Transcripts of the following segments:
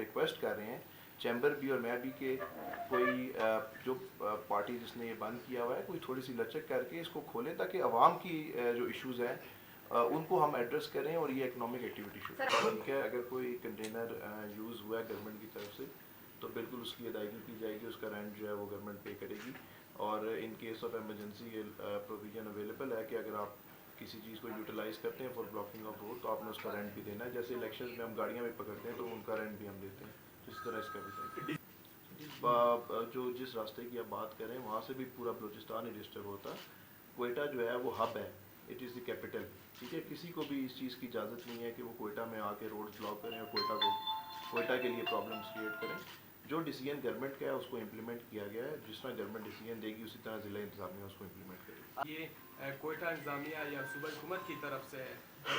Request कर रहे हैं चैम्बर भी और मैं भी कि कोई जो पार्टी जिसने ये बंद किया हुआ है कोई थोड़ी सी लचक करके इसको खोलें ताकि आवाम की जो इश्यूज़ हैं उनको हम एड्रेस करें और ये इकनॉमिक एक्टिविटी शुरू ठीक है। अगर कोई कंटेनर यूज़ हुआ है गवर्नमेंट की तरफ से तो बिल्कुल उसकी अदायगी की जाएगी, उसका रेंट जो है वो गवर्नमेंट पे करेगी। और in case of emergency provision available है कि अगर आप किसी चीज़ को यूटिलाइज़ करते हैं फॉर ब्लॉकिंग ऑफ रोड तो आपने उसका रेंट भी देना है। जैसे इलेक्शन में हम गाड़ियाँ भी पकड़ते हैं तो उनका रेंट भी हम देते हैं, तो इस तरह इसका भी जो जिस रास्ते की आप बात करें वहाँ से भी पूरा बलूचिस्तान ही डिस्टर्ब होता। कोयटा जो है वो हब है, इट इज़ द कैपिटल, ठीक है। किसी को भी इस चीज़ की इजाज़त नहीं है कि वो कोयटा में आके रोड ब्लॉक करें और कोयटा के लिए प्रॉब्लम्स क्रिएट करें। जो डिसीजन गवर्नमेंट का है उसको इम्प्लीमेंट किया गया है, जिस तरह गवर्नमेंट डिसीजन देगी उसी तरह ज़िला इंतज़ामिया उसको इम्प्लीमेंट करेगी। ये कोयटा इंतज़ामिया या सूबा हुकूमत की तरफ से है।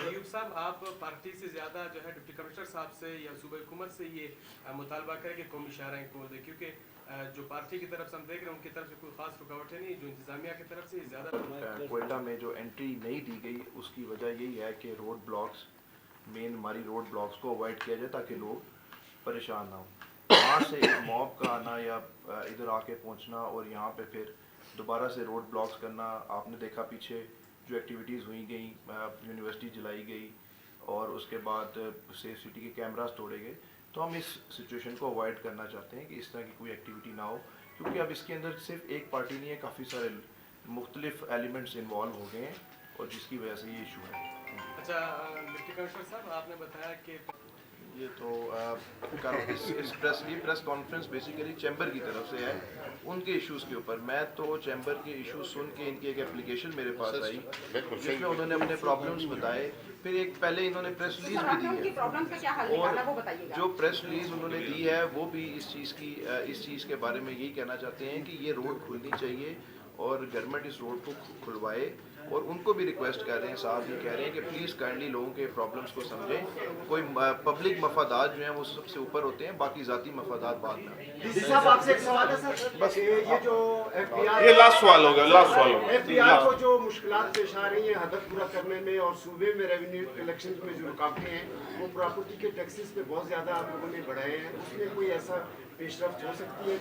अयूब साहब, आप पार्टी से ज़्यादा जो है डिप्टी कमिश्नर साहब से या सूबा हुकूमत से ये मुतालबा करें कि कौमी शाहराइन को दे, क्योंकि जो पार्टी की तरफ से हम देख रहे हैं उनकी तरफ से कोई खास रुकावटें नहीं, जो इंतज़ामिया की तरफ से ज़्यादा। कोयटा में जो एंट्री नहीं दी गई उसकी वजह यही है कि रोड ब्लॉक्स, मेन हमारी रोड ब्लॉक्स को अवॉइड किया जाए ताकि लोग परेशान ना हो। वहाँ से एक मॉब का आना या इधर आके पहुँचना और यहाँ पे फिर दोबारा से रोड ब्लॉक्स करना, आपने देखा पीछे जो एक्टिविटीज़ हुई गई, यूनिवर्सिटी जलाई गई और उसके बाद सेफ सिटी के कैमरास तोड़े गए। तो हम इस सिचुएशन को अवॉइड करना चाहते हैं कि इस तरह की कोई एक्टिविटी ना हो, क्योंकि अब इसके अंदर सिर्फ एक पार्टी नहीं है, काफ़ी सारे मुख्तलिफ एलिमेंट्स इन्वॉल्व हो गए हैं और जिसकी वजह से ये इशू है। अच्छा डिप्टी कमिश्नर साहब, आपने बताया कि ये तो इस प्रेस कॉन्फ्रेंस बेसिकली चैम्बर की तरफ से है उनके इश्यूज़ के ऊपर। मैं तो चैम्बर के इश्यूज सुन के इनकी एक एप्लीकेशन मेरे पास आई जिसमें उन्होंने अपने प्रॉब्लम्स बताए, फिर एक पहले इन्होंने प्रेस रिलीज भी दी है और जो प्रेस रिलीज उन्होंने दी है वो भी इस चीज़ के बारे में यही कहना चाहते हैं कि ये रोड खुलनी चाहिए और गवर्नमेंट इस रोड को खुलवाए। और उनको भी रिक्वेस्ट कर रहे हैं, साहब ये कह रहे हैं कि प्लीज़ काइंडली लोगों के प्रॉब्लम्स को समझें। कोई पब्लिक मफादात जो हैं वो सबसे ऊपर होते हैं, बाकी ज़ाती मफादात बाद में। साहब आपसे एक सवाल है सर, बस ये जो FBI, ये लास्ट सवाल होगा, लास्ट सवाल होगा। FBI को जो मुश्किलात पेश आ रही हैं हदफ पूरा करने में और सूबे में रेवेन्यू कलेक्शन में जो रुकावटें हैं वो प्रॉपर्टी के टैक्सेस पे बहुत ज़्यादा आप लोगों ने बढ़ाए हैं, उसमें कोई ऐसा पेशरफ्त हो सकती है?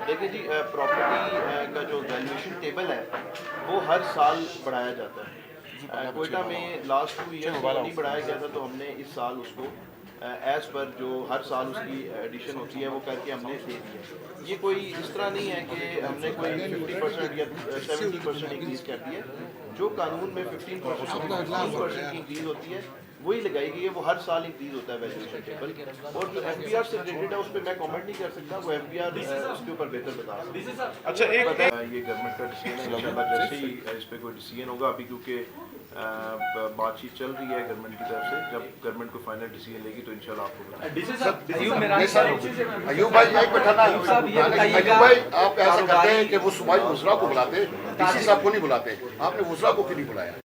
देखिए जी, प्रॉपर्टी का जो वैल्यूएशन टेबल है वो हर साल बढ़ाया जाता है। कोयटा में लास्ट 2 ईयर्स नहीं बढ़ाया गया था, तो हमने इस साल उसको एज पर जो हर साल उसकी एडिशन होती है वो करके हमने दे दिया। ये कोई इस तरह नहीं है कि हमने कोई 50% या 70% इंक्रीज़ कर दी है। जो कानून में 15% की इंक्रीज़ होती है वही लगाई गई है, वो हर साल इंक्रीज होता है वैल्यूएशन टेबल। और जो FBR से रिलेटेड है उस पर मैं कमेंट नहीं कर सकता, वो FBR उसके ऊपर बेहतर बता सकता है। अच्छा, एक ये गवर्नमेंट का डिसीजन है, इंशाल्लाह जैसे ही इस पर कोई डिसीजन होगा, अभी क्योंकि बातचीत चल रही है गवर्नमेंट की तरफ से, जब गवर्नमेंट को फाइनल डिसीजन लेगी तो इंशाल्लाह आपको बताएंगे। अयूब भाई एक बैठा ना, अयूब भाई आप ऐसा करते हैं कि वो सुभाष मुसरा को बुलाते, DC साहब को नहीं बुलाते, आपने मुसरा को क्यों नहीं बुलाया?